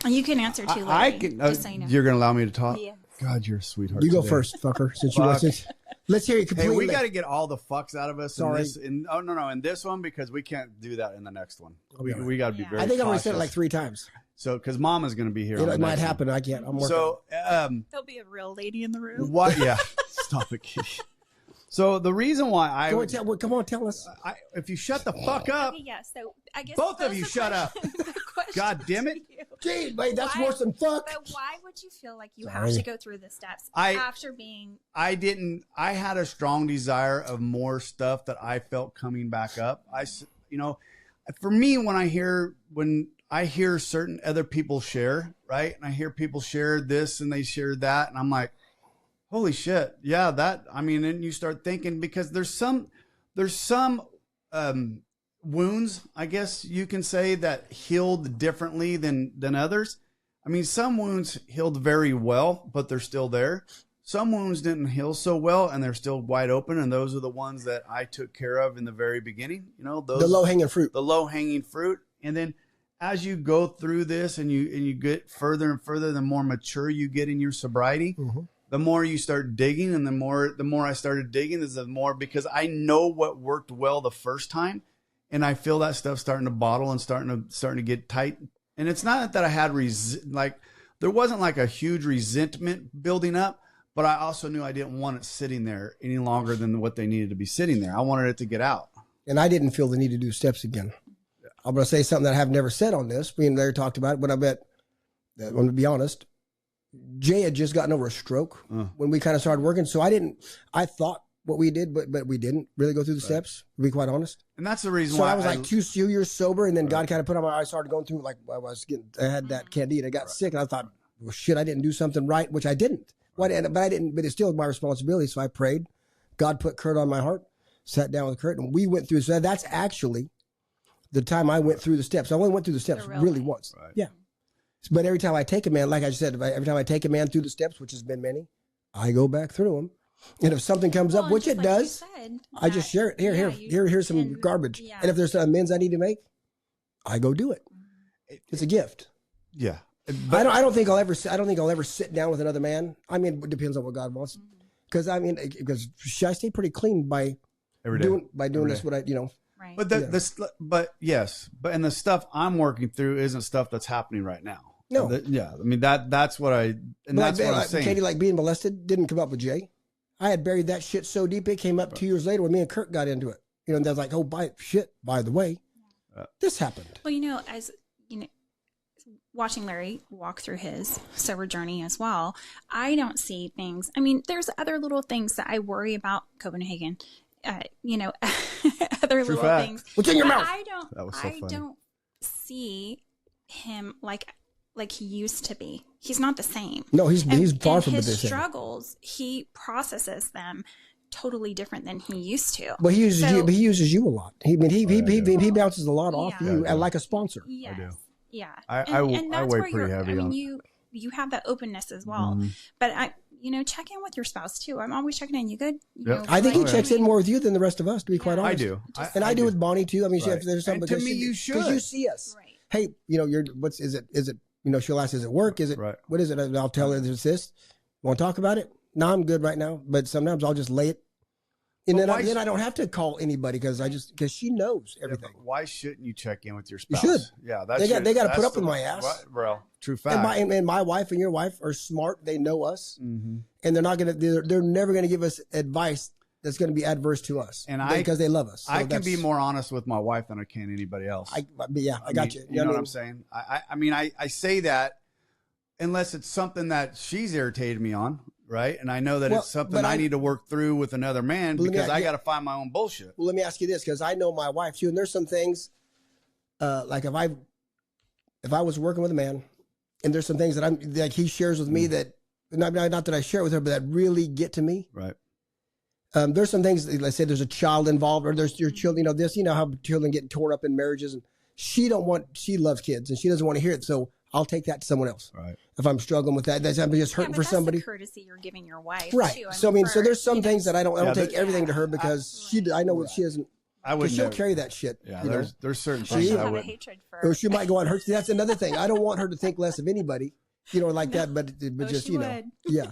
And you can answer too, Larry, just so you know. You're going to allow me to talk? Yeah. God, you're a sweetheart. You go today. first, fucker. Let's hear you completely. Hey, we got to get all the fucks out of us. Sorry. In this one, because we can't do that in the next one. We got to be very I think I've already cautious. said it like 3 times. So, because Mama's going to be here. It might happen. I can't. I'm working. So, there'll be a real lady in the room. what? Yeah. Stop it, Kitty. So the reason why come on, tell us. If you shut the fuck up, Okay, yeah. So I guess both of you shut up. God damn it. Gee, wait, that's worse than fuck. But why would you feel like you have to go through the steps after being? I had a strong desire of more stuff that I felt coming back up. For me, when I hear certain other people share, right, and I hear people share this and they share that, and I'm like, holy shit, yeah, and you start thinking, because there's some wounds, I guess you can say, that healed differently than others. I mean, some wounds healed very well, but they're still there. Some wounds didn't heal so well, and they're still wide open, and those are the ones that I took care of in the very beginning. The low-hanging fruit. The low-hanging fruit. And then as you go through this and you get further and further, the more mature you get in your sobriety, mm-hmm. the more you start digging, and the more I started digging, is the more, because I know what worked well the first time, and I feel that stuff starting to bottle and starting to get tight. And it's not that I had there wasn't like a huge resentment building up, but I also knew I didn't want it sitting there any longer than what they needed to be sitting there. I wanted it to get out. And I didn't feel the need to do steps again. I'm going to say something that I have never said on this. Me and Larry talked about it, but I bet, I'm going to be honest, Jay had just gotten over a stroke when we kind of started working. So I thought what we did, but we didn't really go through the steps, to be quite honest. And that's the reason So why I was like 2 years sober, and then God kind of put on I started going through, like, I had that candida. I got sick, and I thought, well, shit, I didn't do something right, which I didn't. But it's still my responsibility. So I prayed. God put Kurt on my heart, sat down with Kurt, and we went through. So that's actually the time I went through the steps. I only went through the steps really once. Right. Yeah. But every time I take a man, like I said, every time I take a man through the steps, which has been many, I go back through them. And if something comes up, which it does, I just share it. Here's some garbage. Yeah. And if there's amends I need to make, I go do it. It's a gift. Yeah. But I don't think I'll ever sit down with another man. I mean, it depends on what God wants. Because I stay pretty clean by doing this. What I. Right. But and the stuff I'm working through isn't stuff that's happening right now. No. I mean that's what I'm saying. Katie, like being molested, didn't come up with Jay. I had buried that shit so deep it came up 2 years later when me and Kurt got into it. And they was like, by the way, this happened. Well, as you know, watching Larry walk through his sober journey as well, I don't see things. I mean, there's other little things that I worry about, Copenhagen. Other little things. What's in your mouth? I don't see him like he used to be. He's not the same. No, he's far from the same. His struggles, he processes them totally different than he used to. But he uses you a lot. He bounces a lot off you like a sponsor. Yes. I do. Yeah. I weigh pretty heavy on. You have that openness as well. But check in with your spouse too. I'm always checking in. You good? I think he checks in more with you than the rest of us, to be quite honest. I do. I do with Bonnie too. I mean, if there's something, to me, you should. Because you see us. Right. Hey, is it, she'll ask, is it work? Is it, what is it? And I'll tell her, is this? Want to talk about it? No, I'm good right now. But sometimes I'll just lay it. And then I don't have to call anybody because she knows everything. Yeah, why shouldn't you check in with your spouse? You should. Yeah, they got to put up with my ass. Well, true fact. And my wife and your wife are smart. They know us, and they're never gonna give us advice that's gonna be adverse to us. Because they love us. So I can be more honest with my wife than I can anybody else. I got you. You know what I'm saying? I say that unless it's something that she's irritated me on. Right. And I know that it's something I need to work through with another man because I got to find my own bullshit. Well, let me ask you this, because I know my wife too. And there's some things like if I was working with a man and there's some things that he shares with me that not that I share with her, but that really get to me. Right. There's some things, let's say there's a child involved or there's your children, how children get torn up in marriages and she loves kids and she doesn't want to hear it. So I'll take that to someone else. Right. If I'm struggling with that, I'm just hurting for somebody. That's the courtesy you're giving your wife. Right. Too. So there's some things that I don't take everything to her because I know what she doesn't. She'll carry that shit. Yeah. There's certain things I would. Hatred for. Or she might go on her. That's another thing. I don't want her to think less of anybody. Like that, but just yeah.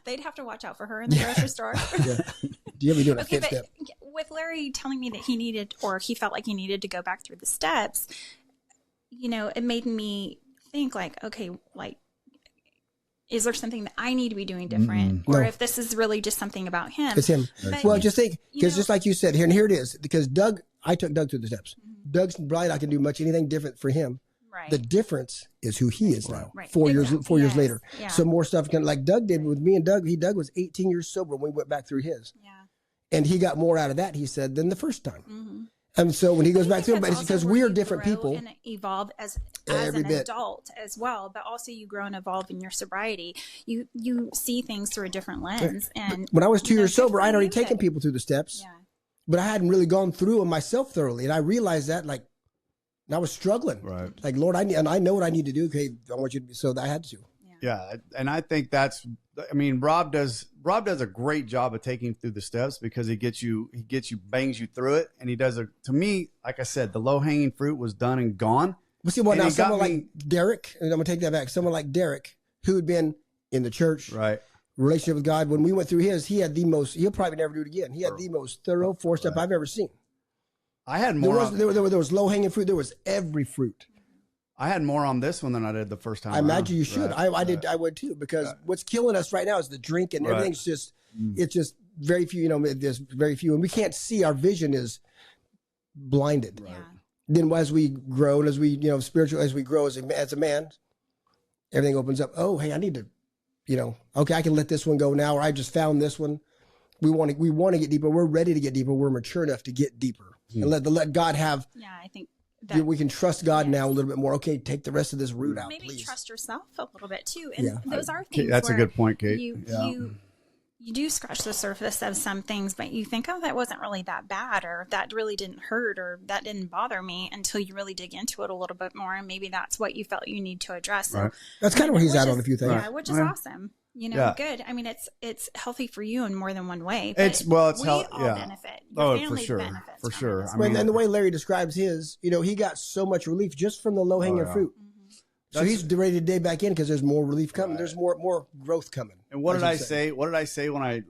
They'd have to watch out for her in the grocery store. Yeah. Do you ever do a fit step? With Larry telling me that he needed, or he felt like he needed to go back through the steps, it made me think okay, is there something that I need to be doing different? Or if this is really just something about him. It's him. But, just think, because just like you said, and here it is, because I took Doug through the steps. Doug's bright. I can do anything different for him. Right. The difference is who he is now. Right. 4 years later. Yeah. So more stuff like Doug did with me and Doug. Doug was 18 years sober when we went back through his. Yeah. And he got more out of that, he said, than the first time. Mm-hmm. And so when he goes back through, but it's because we are different people. And evolve as an adult as well, but also you grow and evolve in your sobriety. You see things through a different lens. And when I was 2 years sober, I'd already taken people through the steps, but I hadn't really gone through them myself thoroughly. And I realized that, I was struggling. Right. Like, Lord, I know what I need to do. Okay, I want you to. So I had to. Yeah, and I think Rob does a great job of taking you through the steps because he bangs you through it, and he does to me, like I said, the low hanging fruit was done and gone. But see, now someone like Derek, and I'm gonna take that back. Someone like Derek, who had been in the church, right, relationship with God. When we went through his, he had the most. He'll probably never do it again. He had the most thorough 4-step I've ever seen. I had more. There was low hanging fruit. There was every fruit. I had more on this one than I did the first time. I imagine you should. Right. I would too, because what's killing us right now is the drink and everything's just, it's just very few, there's very few, and we can't see. Our vision is blinded. Right. then as we grow and as we, spiritual, as we grow as a man, everything opens up. Oh, hey, I need to, okay, I can let this one go now, or I just found this one. We want to get deeper. We're ready to get deeper. We're mature enough to get deeper and let God have. Yeah, I think that we can trust God now a little bit more. Okay, take the rest of this root out, maybe please. Trust yourself a little bit too. And those are things. That's a good point, Kate. You do scratch the surface of some things, but you think, oh, that wasn't really that bad, or that really didn't hurt, or that didn't bother me, until you really dig into it a little bit more, and maybe that's what you felt you need to address. So, that's kind of where he's at on a few things. Yeah, which is awesome. Good. I mean, it's healthy for you in more than one way. But we all benefit. Your family for sure, benefits for from sure. it. I mean, and the way Larry describes his, he got so much relief just from the low hanging fruit. So he's ready to dig back in because there's more relief coming. Right. There's more growth coming. And what did I say? What did I say when I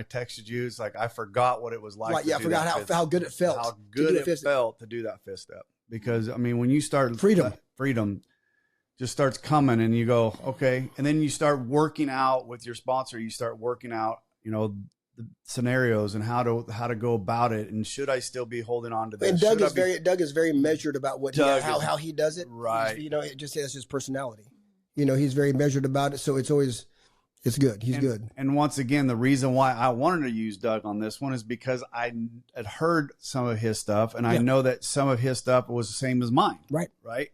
texted you? It's like I forgot what it was like. I forgot how good it felt. How good it felt to do that fist step. Because I mean, when you start freedom just starts coming, and you go, okay, and then you start working out with your sponsor. You start working out, the scenarios and how to go about it, and should I still be holding on to this? And Doug is very measured about how he does it. Right. It just has his personality. He's very measured about it, so it's good. He's good. And once again, the reason why I wanted to use Doug on this one is because I had heard some of his stuff, and I know that some of his stuff was the same as mine. Right. Right.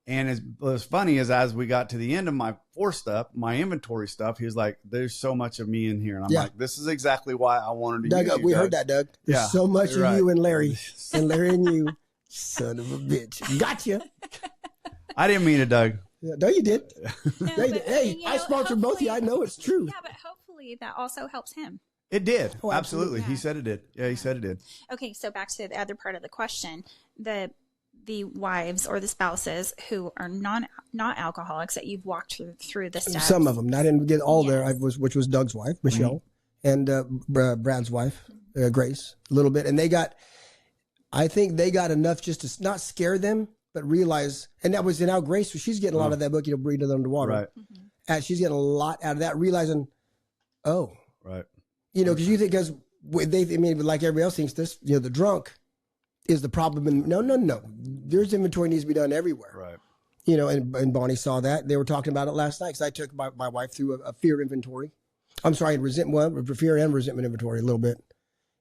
And what's funny is as we got to the end of my 4 step, my inventory stuff, he was like, there's so much of me in here. And I'm like, this is exactly why I wanted to use you, we heard that, Doug. There's so much of you and Larry. And Larry and you, son of a bitch. Gotcha. I didn't mean it, Doug. Yeah, no, you did. Hey, I sponsored both of you. I know it's true. Yeah, but hopefully that also helps him. It did. Oh, absolutely. Yeah. He said it did. Yeah, he said it did. Okay, so back to the other part of the question. The wives or the spouses who are not alcoholics that you've walked through the steps. Some of them. I didn't get all there. Which was Doug's wife, Michelle, and Brad's wife, Grace, a little bit. And I think they got enough just to not scare them, but realize, and that was in our Grace, she's getting a lot of that book, breathing underwater. Right. And she's getting a lot out of that, realizing, right. Because you think, like everybody else thinks this, the drunk is the problem. And no. There's inventory needs to be done everywhere. Right. And Bonnie saw that. They were talking about it last night because I took my wife through a fear inventory. I'm sorry, fear and resentment inventory a little bit.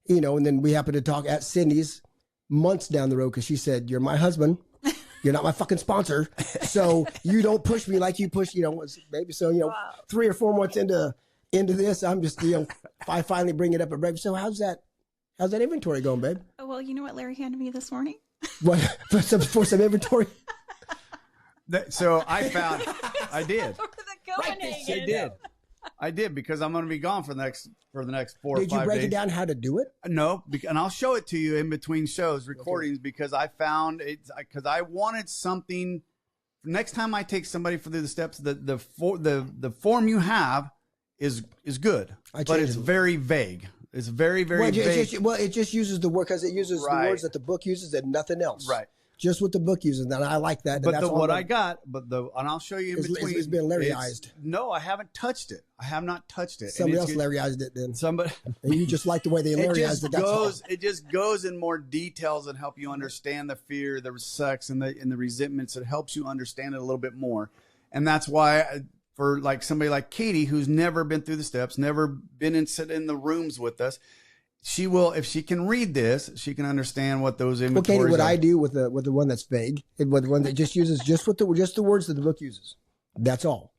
And then we happened to talk at Cindy's months down the road because she said, "You're my husband. You're not my fucking sponsor. So you don't push me like you push, maybe so, wow. 3 or 4 months into this, I'm just, I finally bring it up at breakfast. So how's that inventory going, babe? Oh, well, you know what Larry handed me this morning? What, for some inventory? So I did. Right, I did because I'm going to be gone for the next 4 or 5 days. Did you break it down how to do it? No, and I'll show it to you in between recordings, because I found it, because I wanted something. Next time I take somebody through the steps, the form you have is good, but it's very vague. It's very, very vague. It just uses the word because it uses the words that the book uses and nothing else. Right. Just what the book uses, and I like that. But and I'll show you in between. It's been Larryized. No, I haven't touched it. I have not touched it. Somebody else Larryized it then. And you just like the way they Larryized it. It just goes in more details and help you understand the fear, the sex, and the resentments. It helps you understand it a little bit more, and that's why. For like somebody like Katie, who's never been through the steps, never been in the rooms with us, she will, if she can read this, she can understand what those inventories Katie, what I do with the one that's vague, with the one that just uses just the words that the book uses. That's all.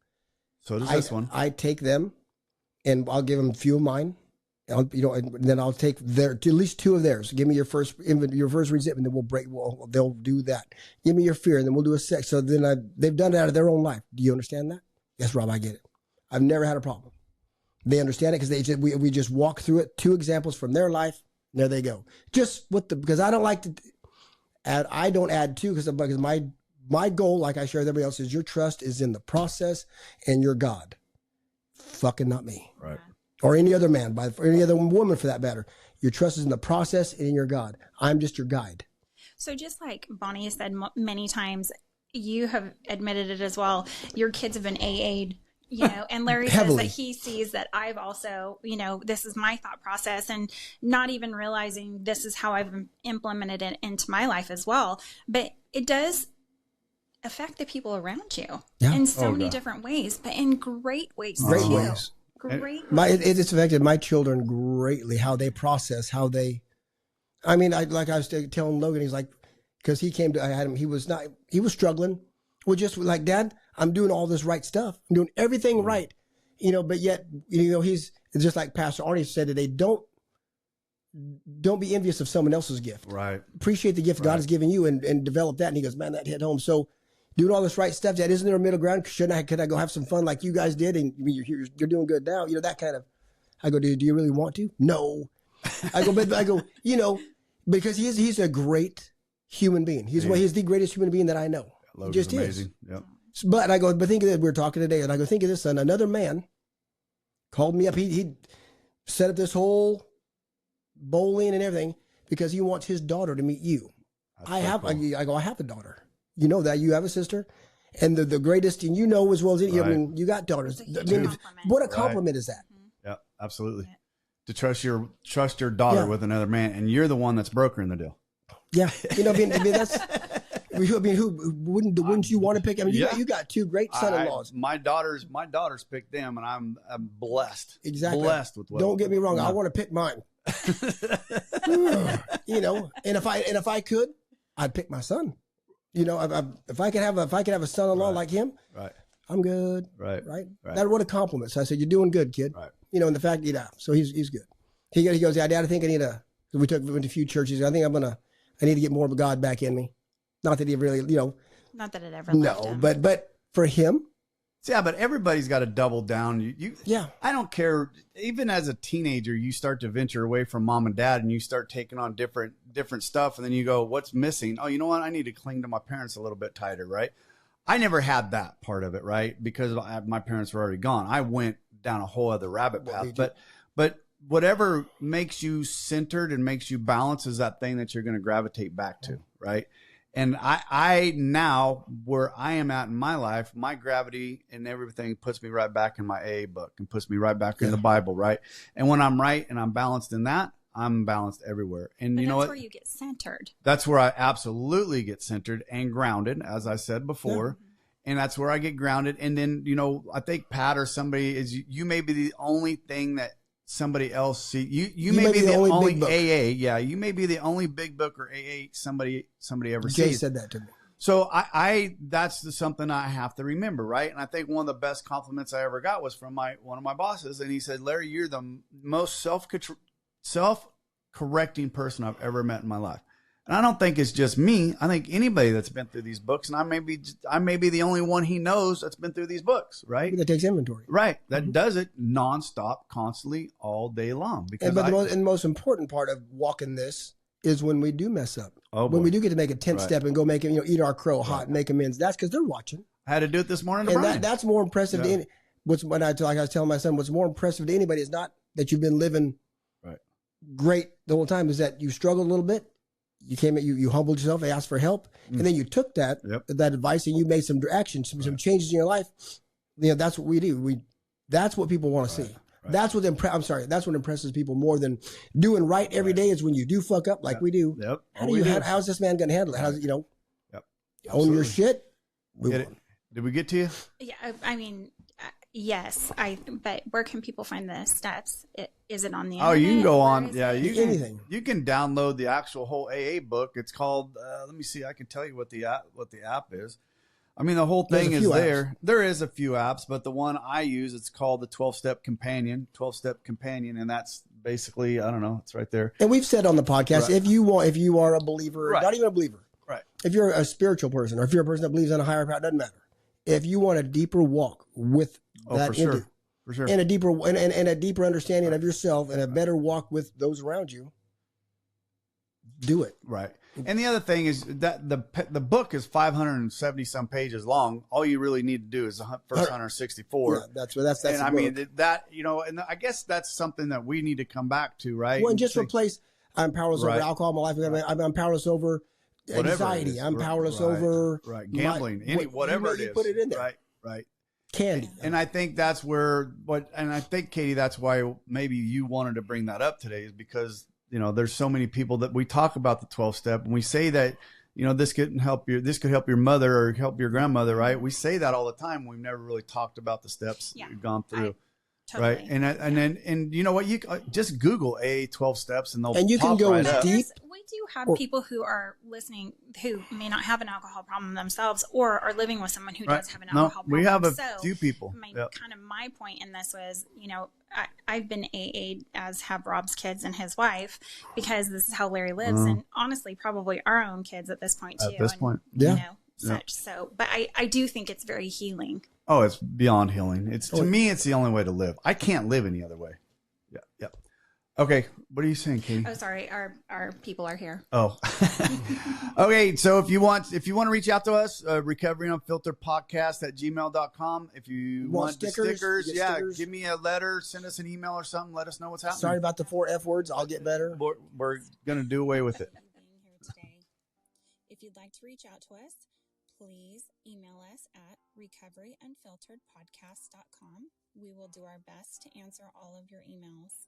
So does this one. I take them, and I'll give them a few of mine. And then I'll take at least 2 of theirs. Give me your first resentment, then they'll do that. Give me your fear, and then we'll do a sex. So then they've done it out of their own life. Do you understand that? Yes, Rob, I get it. I've never had a problem. They understand it because we just walk through it. 2 examples from their life. And there they go. Just because I don't like to add. I don't add to because my goal, like I share with everybody else, is your trust is in the process and your God. Fucking not me. Right. Or any other man, or any other woman for that matter. Your trust is in the process and in your God. I'm just your guide. So just like Bonnie has said many times, you have admitted it as well. Your kids have been AA'd And Larry Heavily. says that he sees that I've also, this is my thought process, and not even realizing this is how I've implemented it into my life as well. But it does affect the people around you in so many different ways, but in great ways Great too. ways. Great It's affected my children greatly, how they process, how they, I was telling Logan, he's like, because he came to, I had him, he was struggling with just like, Dad, I'm doing all this right stuff. I'm doing everything right, but yet, he's just like Pastor Arnie said today, don't be envious of someone else's gift. Right. Appreciate the gift God has given you and develop that. And he goes, man, that hit home. So doing all this right stuff, Dad, isn't there a middle ground? Could I go have some fun like you guys did? And you're doing good now. That kind of, I go, do you really want to? No. I go, because he's a great human being. He's the greatest human being that I know. He just amazing. is. Yep. But I go, but think of it. We're talking today, and I go, think of this, son. Another man called me up. He set up this whole bowling and everything because he wants his daughter to meet you. I have a daughter. You know that. You have a sister. And the greatest, and as well as any, you got daughters. What a compliment is that? Yeah, absolutely. To trust your daughter with another man, and you're the one that's brokering the deal. Yeah, that's. Who wouldn't you want to pick? You got two great son-in-laws. My daughters picked them, and I'm blessed. Exactly. Blessed with what. Don't get me wrong. I want to pick mine. And if I could, I'd pick my son. If I could have a son-in-law like him, right, I'm good. Right. That what a compliment. So I said, you're doing good, kid. Right. And the fact, so he's good. He goes, yeah, Dad, I think I need we went to a few churches. I think I need to get more of God back in me. Not that he really, not that it ever left him. but for him. Yeah, but everybody's got to double down. Yeah. I don't care. Even as a teenager, you start to venture away from mom and dad, and you start taking on different stuff. And then you go, what's missing? Oh, you know what? I need to cling to my parents a little bit tighter, right? I never had that part of it, right? Because my parents were already gone. I went down a whole other rabbit path. But whatever makes you centered and makes you balanced is that thing that you're going to gravitate back to, right? And I now, where I am at in my life, my gravity and everything puts me right back in my AA book and puts me right back in the Bible, right? And when I'm right and I'm balanced in that, I'm balanced everywhere. And you know what? That's where you get centered. That's where I absolutely get centered and grounded, as I said before. Yeah. And that's where I get grounded. And then, I think Pat or somebody you may be the only thing that somebody else see. You may be the only AA. Yeah, you may be the only big book or AA somebody ever sees. Jay said that to me. So I that's something I have to remember, right? And I think one of the best compliments I ever got was from one of my bosses, and he said, "Larry, you're the most self-correcting person I've ever met in my life." And I don't think it's just me. I think anybody that's been through these books, and I may be the only one he knows that's been through these books, right? That takes inventory. Right. That does it nonstop, constantly, all day long. Because the most important part of walking this is when we do mess up. Oh, when we do get to make a 10th step and go make it, eat our crow hot and make amends. That's because they're watching. I had to do it this morning to and Brian. That's more impressive to any. I was telling my son, what's more impressive to anybody is not that you've been living great the whole time, is that you struggled a little bit. You came, you humbled yourself, asked for help, and then you took that advice and you made some actions, some changes in your life. That's what we do. That's what people want to see. Right. That's what impresses people more than doing right every day is when you do fuck up like we do. Yep. How's this man going to handle it? How's own your shit? Did we get to you? Yeah, yes. But where can people find the steps? Is it on the internet? Oh, you can go on. Yeah, anything. You can download the actual whole AA book. It's called. Let me see. I can tell you what the app is. The whole thing is there. Apps. There is a few apps, but the one I use, it's called the 12-Step Companion. 12-Step Companion, and that's basically, I don't know, it's right there. And we've said on the podcast, if you are a believer, not even a believer, right? If you're a spiritual person, or if you're a person that believes in a higher power, it doesn't matter. If you want a deeper walk with that, for sure, and a deeper understanding of yourself and a better walk with those around you, do it. Right. And the other thing is that the book is 570 some pages long. All you really need to do is the first 164. Yeah, that's. And and I guess that's something that we need to come back to, right? Well, and just replace. I'm powerless over alcohol in my life. I'm powerless over anxiety. I'm powerless over gambling, whatever it is. You put it in there. Right. candy. And I think that's and I think, Katie, that's why maybe you wanted to bring that up today, is because, there's so many people that we talk about the 12 step and we say that, this could help your mother or help your grandmother, right? We say that all the time. We've never really talked about the steps you've gone through. Totally. Right. And you know what? You just Google AA 12 steps and they'll and you can pop go right as up. deep. We do have people who are listening who may not have an alcohol problem themselves or are living with someone who does have an alcohol problem. We have a So few people. My point in this was, I've been AA'd, as have Rob's kids and his wife, because this is how Larry lives, and honestly, probably our own kids at this point too. At this point, such. So, but I do think it's very healing. Oh, it's beyond healing. To me, it's the only way to live. I can't live any other way. Yeah. Okay. What are you saying, Katie? Oh, sorry. Our people are here. Oh, okay. So if you want to reach out to us, Recovery Unfiltered Podcast at gmail.com. If you want stickers, stickers, give me a letter, send us an email or something. Let us know what's happening. Sorry about the 4 F words. I'll get better. We're going to do away with it. Being here today. If you'd like to reach out to us, please email us at recoveryunfilteredpodcast.com. We will do our best to answer all of your emails.